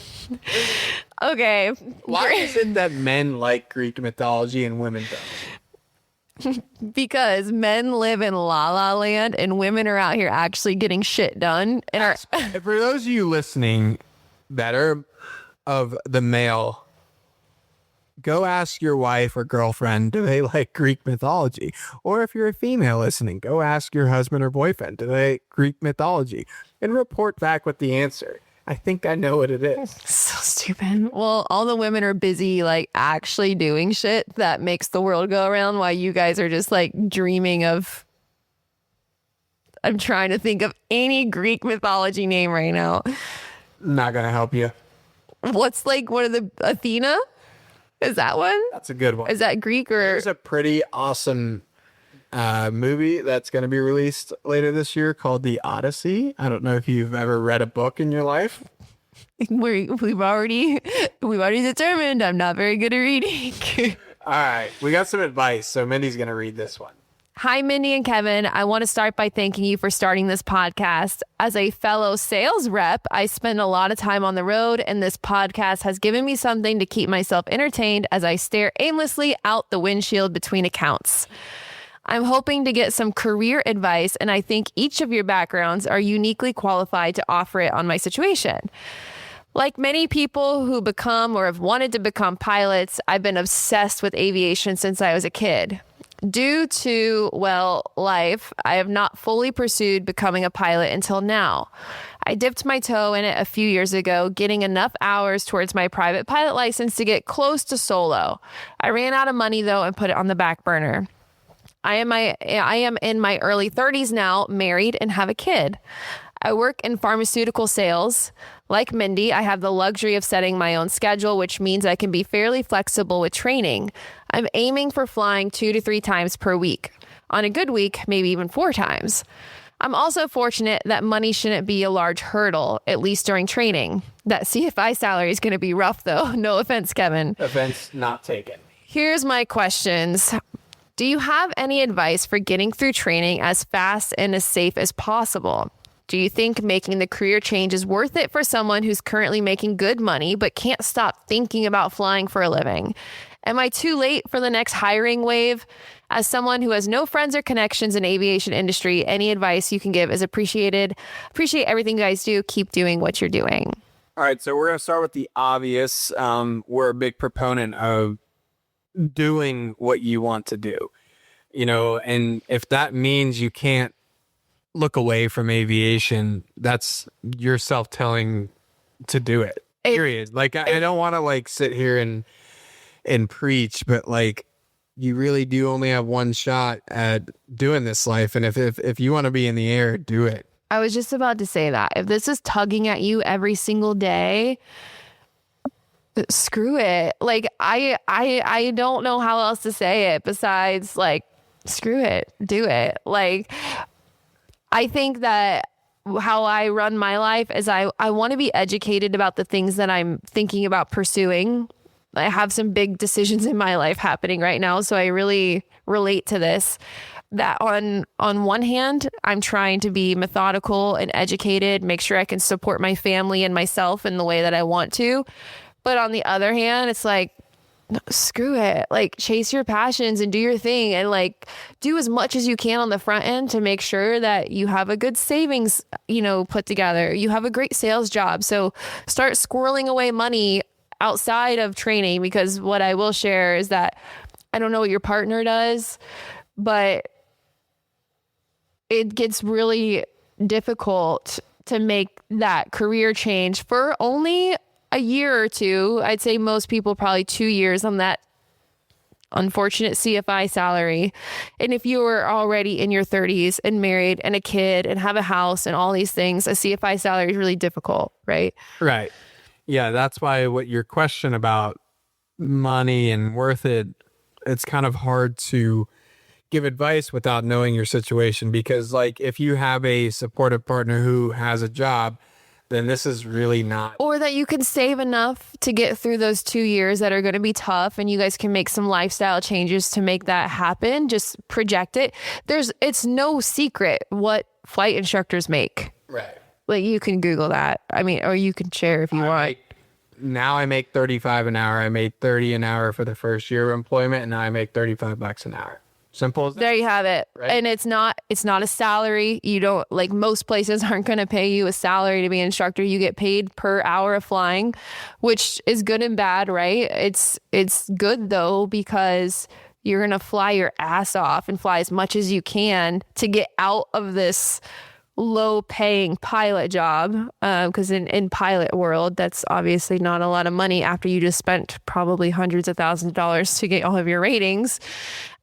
Okay. Why is it that men like Greek mythology and women don't? Because men live in La La Land and women are out here actually getting shit done. And for those of you listening that are of the male, go ask your wife or girlfriend, do they like Greek mythology? Or if you're a female listening, go ask your husband or boyfriend, do they like Greek mythology? And report back with the answer. I think I know what it is. So stupid. Well, all the women are busy actually doing shit that makes the world go around while you guys are just dreaming of. I'm trying to think of any Greek mythology name right now. Not gonna help you. What's one of the Athena? Is that one? That's a good one. Is that Greek or? There's a pretty awesome movie that's going to be released later this year called The Odyssey. I don't know if you've ever read a book in your life. We've already determined I'm not very good at reading. All right, we got some advice, so Mindy's going to read this one. Hi, Mindy and Kevin. I want to start by thanking you for starting this podcast. As a fellow sales rep, I spend a lot of time on the road, and this podcast has given me something to keep myself entertained as I stare aimlessly out the windshield between accounts. I'm hoping to get some career advice, and I think each of your backgrounds are uniquely qualified to offer it on my situation. Like many people who become or have wanted to become pilots, I've been obsessed with aviation since I was a kid. Due to, life, I have not fully pursued becoming a pilot until now. I dipped my toe in it a few years ago, getting enough hours towards my private pilot license to get close to solo. I ran out of money, though, and put it on the back burner. I am in my early 30s now, married, and have a kid. I work in pharmaceutical sales. Like Mindy, I have the luxury of setting my own schedule, which means I can be fairly flexible with training. I'm aiming for flying 2 to 3 times per week. On a good week, maybe even 4 times. I'm also fortunate that money shouldn't be a large hurdle, at least during training. That CFI salary is going to be rough, though. No offense, Kevin. Offense not taken. Here's my questions. Do you have any advice for getting through training as fast and as safe as possible? Do you think making the career change is worth it for someone who's currently making good money but can't stop thinking about flying for a living? Am I too late for the next hiring wave? As someone who has no friends or connections in aviation industry, any advice you can give is appreciated. Appreciate everything you guys do. Keep doing what you're doing. All right, so we're going to start with the obvious. We're a big proponent of doing what you want to do, and if that means you can't look away from aviation, that's yourself telling to do it. Period. I don't want to sit here and preach, but you really do only have one shot at doing this life, and if you want to be in the air, do it. I was just about to say that. If this is tugging at you every single day, screw it. I don't know how else to say it besides screw it, do it. I think that how I run my life is I want to be educated about the things that I'm thinking about pursuing. I have some big decisions in my life happening right now, so I really relate to this. That on one hand, I'm trying to be methodical and educated, make sure I can support my family and myself in the way that I want to. But on the other hand, it's screw it. Chase your passions and do your thing, and do as much as you can on the front end to make sure that you have a good savings, put together. You have a great sales job. So start squirreling away money outside of training, because what I will share is that I don't know what your partner does, but it gets really difficult to make that career change for only a year or 2. I'd say most people probably 2 years on that unfortunate CFI salary. And if you were already in your 30s and married and a kid and have a house and all these things, a CFI salary is really difficult, right? Right. Yeah, that's why what your question about money and worth it, it's kind of hard to give advice without knowing your situation, because if you have a supportive partner who has a job, then this is really not. Or that you can save enough to get through those 2 years that are going to be tough, and you guys can make some lifestyle changes to make that happen. Just project it. It's no secret what flight instructors make. Right. You can Google that. Or you can share if you want. Now I make $35 an hour. I made $30 an hour for the first year of employment, and now I make $35 an hour. Simple as that. There you have it. Right? And it's not a salary. You don't, most places aren't going to pay you a salary to be an instructor. You get paid per hour of flying, which is good and bad, right? It's good though, because you're going to fly your ass off and fly as much as you can to get out of this low paying pilot job. Because in pilot world, that's obviously not a lot of money after you just spent probably hundreds of thousands of dollars to get all of your ratings.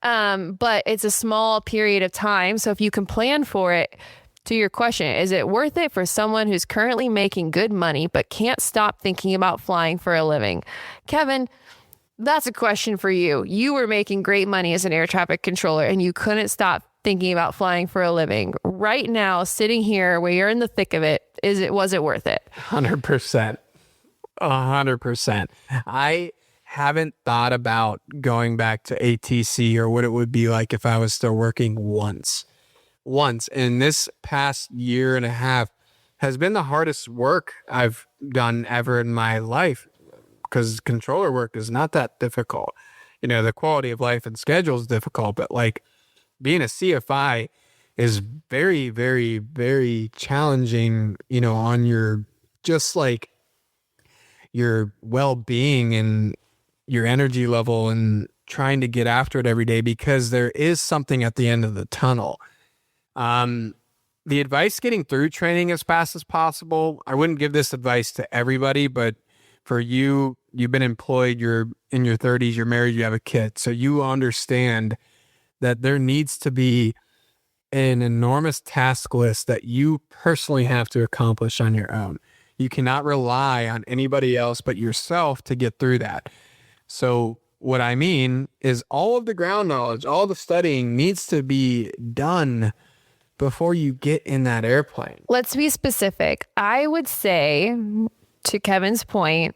But it's a small period of time. So if you can plan for it, to your question, is it worth it for someone who's currently making good money but can't stop thinking about flying for a living? Kevin, that's a question for you. You were making great money as an air traffic controller and you couldn't stop thinking about flying for a living. Right now, sitting here where you're in the thick of it, was it worth it? 100%. 100%. I haven't thought about going back to ATC or what it would be like if I was still working once. And this past year and a half has been the hardest work I've done ever in my life, because controller work is not that difficult. You know, the quality of life and schedule is difficult, but like being a CFI is very, very, very challenging, you know, on your, just like your well-being and your energy level and trying to get after it every day, because there is something at the end of the tunnel. The advice, getting through training as fast as possible. I wouldn't give this advice to everybody, but for you, you've been employed, you're in your 30s, you're married, you have a kid. So you understand that there needs to be an enormous task list that you personally have to accomplish on your own. You cannot rely on anybody else but yourself to get through that. So what I mean is all of the ground knowledge, all the studying needs to be done before you get in that airplane. Let's be specific. I would say, to Kevin's point,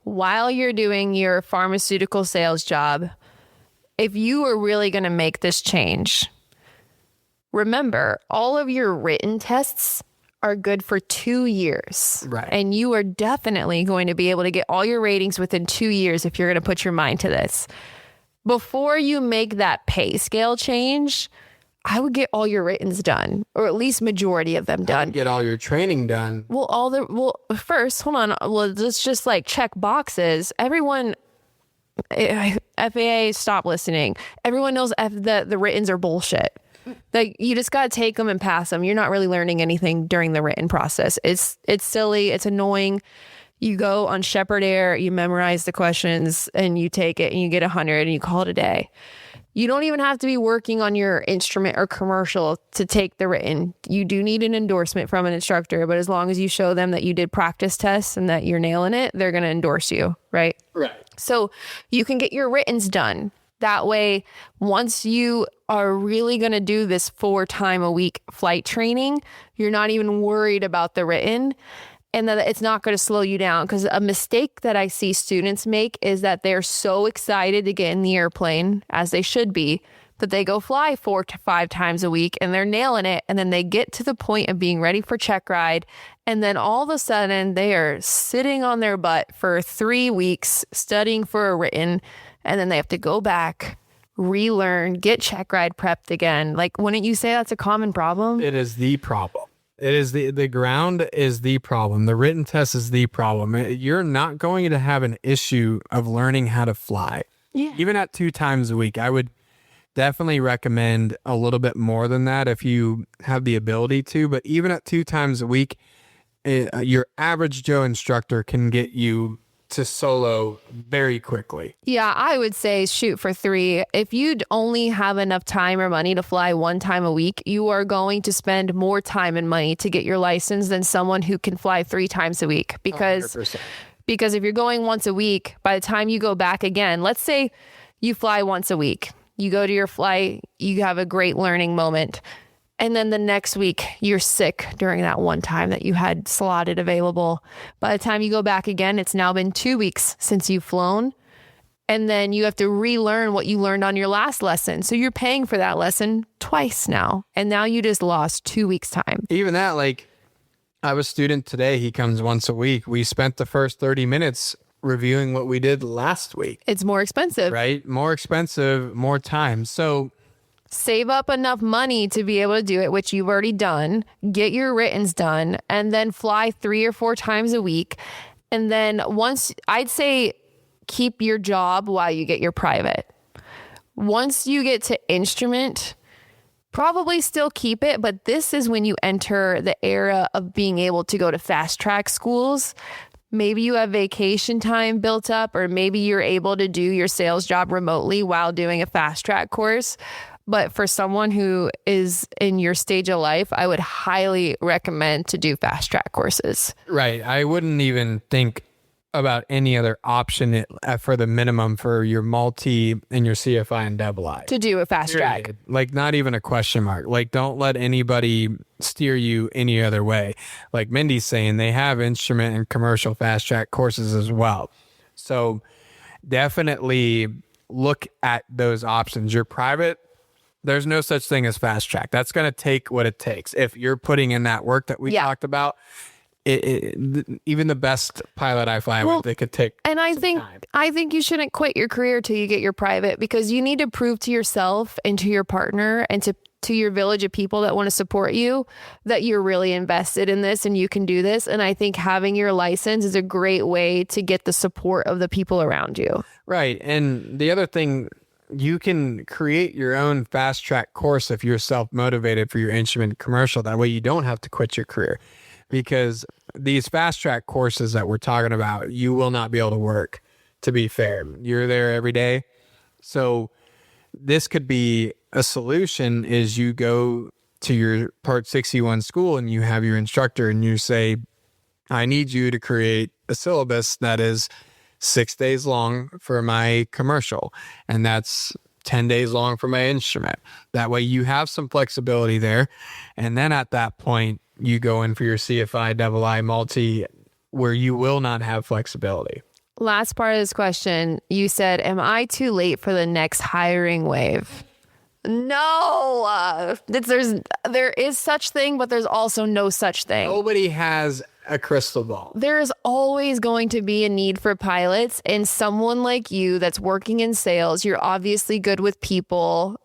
while you're doing your pharmaceutical sales job, if you are really going to make this change, remember, all of your written tests are good for 2 years. Right. And you are definitely going to be able to get all your ratings within 2 years if you're going to put your mind to this. Before you make that pay scale change, I would get all your writtens done, or at least majority of them done. Get all your training done. Well, first, hold on. Well, let's just like check boxes. Everyone, FAA, stop listening. Everyone knows that the writtens are bullshit. Like, you just got to take them and pass them. You're not really learning anything during the written process. It's silly. It's annoying. You go on Shepherd Air, you memorize the questions, and you take it, and you get 100, and you call it a day. You don't even have to be working on your instrument or commercial to take the written. You do need an endorsement from an instructor, but as long as you show them that you did practice tests and that you're nailing it, they're going to endorse you, right? Right. So you can get your writtens done. That way, once you are really going to do this 4 times a week flight training, you're not even worried about the written, and that it's not going to slow you down. Because a mistake that I see students make is that they're so excited to get in the airplane, as they should be, that they go fly 4 to 5 times a week and they're nailing it. And then they get to the point of being ready for check ride. And then all of a sudden they are sitting on their butt for 3 weeks studying for a written. And then they have to go back, relearn, get check ride prepped again. Like, wouldn't you say that's a common problem? It is the problem. It is the ground is the problem. The written test is the problem. You're not going to have an issue of learning how to fly. Yeah. Even at 2 times a week, I would definitely recommend a little bit more than that if you have the ability to. But even at 2 times a week, your average Joe instructor can get you to solo very quickly. Yeah, I would say shoot for 3. If you'd only have enough time or money to fly 1 time a week, you are going to spend more time and money to get your license than someone who can fly 3 times a week. Because 100%. Because if you're going once a week, by the time you go back again, let's say you fly once a week, you go to your flight, you have a great learning moment. And then the next week you're sick during that one time that you had slotted available. By the time you go back again, it's now been 2 weeks since you've flown. And then you have to relearn what you learned on your last lesson. So you're paying for that lesson twice now. And now you just lost 2 weeks time. Even that, like, I have a student today, he comes once a week. We spent the first 30 minutes reviewing what we did last week. It's more expensive. Right? More expensive, more time. So save up enough money to be able to do it, which you've already done. Get your writtens done, and then fly 3 or 4 times a week. And then once, I'd say, keep your job while you get your private. Once you get to instrument, probably still keep it, but this is when you enter the era of being able to go to fast track schools. Maybe you have vacation time built up, or maybe you're able to do your sales job remotely while doing a fast track course. But for someone who is in your stage of life, I would highly recommend to do fast track courses. Right. I wouldn't even think about any other option for the minimum for your multi and your CFI and double I. To do a fast track. Like, not even a question mark. Like, don't let anybody steer you any other way. Like Mindy's saying, they have instrument and commercial fast track courses as well. So definitely look at those options. Your private, there's no such thing as fast track. That's going to take what it takes. If you're putting in that work that we talked about, even the best pilot I fly with, it could take. And I think you shouldn't quit your career till you get your private, because you need to prove to yourself and to your partner and to your village of people that want to support you that you're really invested in this and you can do this. And I think having your license is a great way to get the support of the people around you. Right. And the other thing, you can create your own fast track course if you're self-motivated for your instrument commercial. That way you don't have to quit your career, because these fast track courses that we're talking about, you will not be able to work, to be fair. You're there every day. So this could be a solution, is you go to your Part 61 school and you have your instructor and you say, I need you to create a syllabus that is 6 days long for my commercial, and that's 10 days long for my instrument. That way you have some flexibility there. And then at that point, you go in for your CFI double I multi, where you will not have flexibility. Last part of this question, you said, am I too late for the next hiring wave? No, there is such thing, but there's also no such thing. Nobody has a crystal ball. There is always going to be a need for pilots, and someone like you that's working in sales, you're obviously good with people.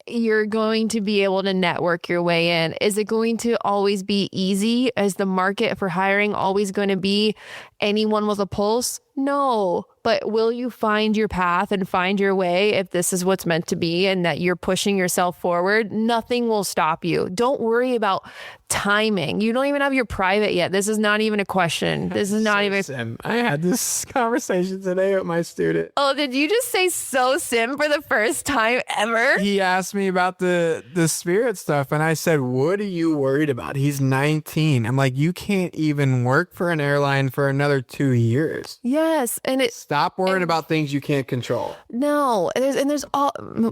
You're going to be able to network your way in. Is it going to always be easy? Is the market for hiring always going to be anyone with a pulse? No. But will you find your path and find your way if this is what's meant to be and that you're pushing yourself forward? Nothing will stop you. Don't worry about timing. You don't even have your private yet. This is not even a question. This is not even. Sim. I had this conversation today with my student. Oh, did you just say so sim for the first time ever? He asked me about the spirit stuff, and I said, what are you worried about? He's 19. I'm like, you can't even work for an airline for another 2 years. Yes. And Stop worrying about things you can't control. No.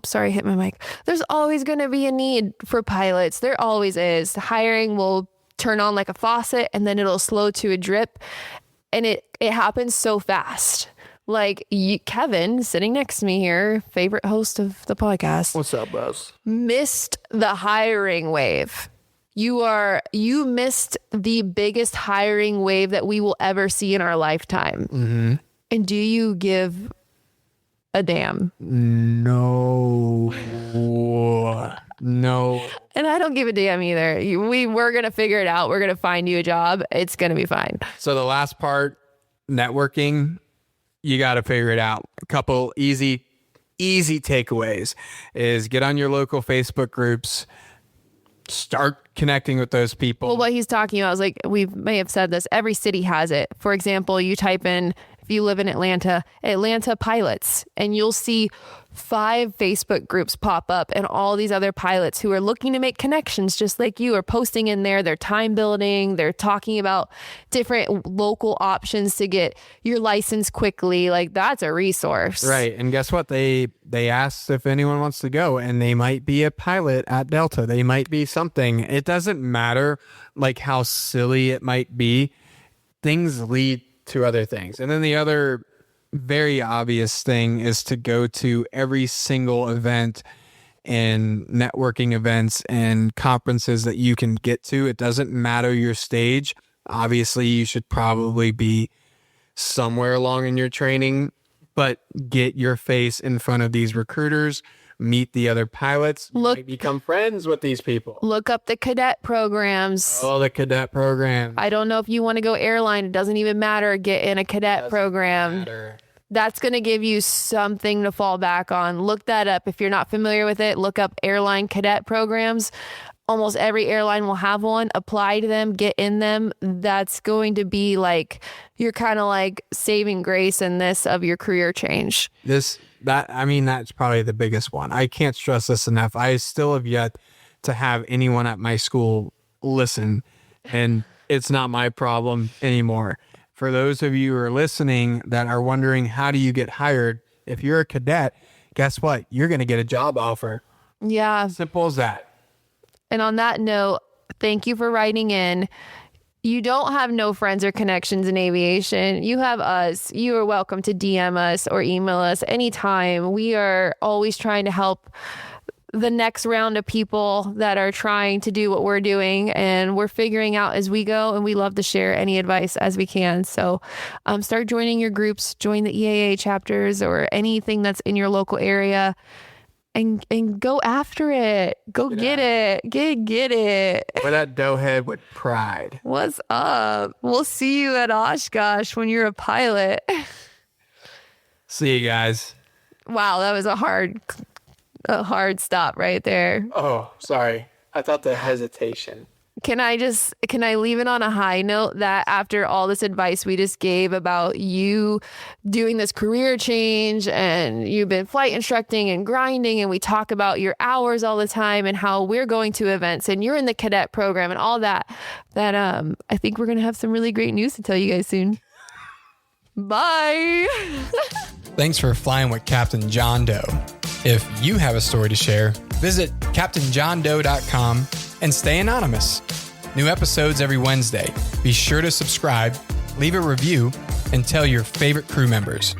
Sorry, hit my mic. There's always going to be a need for pilots. There always is. Hiring will turn on like a faucet and then it'll slow to a drip. And it happens so fast. Like Kevin, sitting next to me here, favorite host of the podcast. What's up, bros? Missed the hiring wave. You missed the biggest hiring wave that we will ever see in our lifetime. Mm-hmm. And do you give a damn? No. And I don't give a damn either. We're going to figure it out. We're going to find you a job. It's going to be fine. So the last part, networking, you got to figure it out. A couple easy takeaways is get on your local Facebook groups. Start connecting with those people. Well, what he's talking about is, like, we may have said this, every city has it. For example, you type in, if you live in Atlanta pilots, and you'll see 5 Facebook groups pop up, and all these other pilots who are looking to make connections just like you are posting in there. They're time building. They're talking about different local options to get your license quickly. Like, that's a resource. Right. And guess what? They asked if anyone wants to go, and they might be a pilot at Delta. They might be something. It doesn't matter like how silly it might be. Things lead to other things. And then the other very obvious thing is to go to every single event and networking events and conferences that you can get to. It doesn't matter your stage. Obviously, you should probably be somewhere along in your training, but get your face in front of these recruiters, meet the other pilots, become friends with these people. Look up the cadet programs. Oh, the cadet program. I don't know if you want to go airline. It doesn't even matter. Get in a cadet program. Matter. That's going to give you something to fall back on. Look that up. If you're not familiar with it, look up airline cadet programs. Almost every airline will have one. Apply to them, get in them. That's going to be like, you're kind of like saving grace in this of your career change. That's probably the biggest one. I can't stress this enough. I still have yet to have anyone at my school listen, and it's not my problem anymore. For those of you who are listening that are wondering, how do you get hired? If you're a cadet, guess what? You're going to get a job offer. Yeah. Simple as that. And on that note, thank you for writing in. you don't have no friends or connections in aviation, you have us. You are welcome to DM us or email us anytime. We are always trying to help the next round of people that are trying to do what we're doing, and we're figuring out as we go, and we love to share any advice as we can. So start joining your groups, join the EAA chapters or anything that's in your local area, and go after it. Go get it. Get it. Wear that dough head with pride. What's up? We'll see you at Oshkosh when you're a pilot. See you guys. Wow, that was a hard stop right there. Oh, sorry. I thought the hesitation. Can I leave it on a high note that after all this advice we just gave about you doing this career change and you've been flight instructing and grinding, and we talk about your hours all the time and how we're going to events and you're in the cadet program and all that I think we're going to have some really great news to tell you guys soon. Bye. Thanks for flying with Captain John Doe. If you have a story to share, visit CaptainJohnDoe.com and stay anonymous. New episodes every Wednesday. Be sure to subscribe, leave a review, and tell your favorite crew members.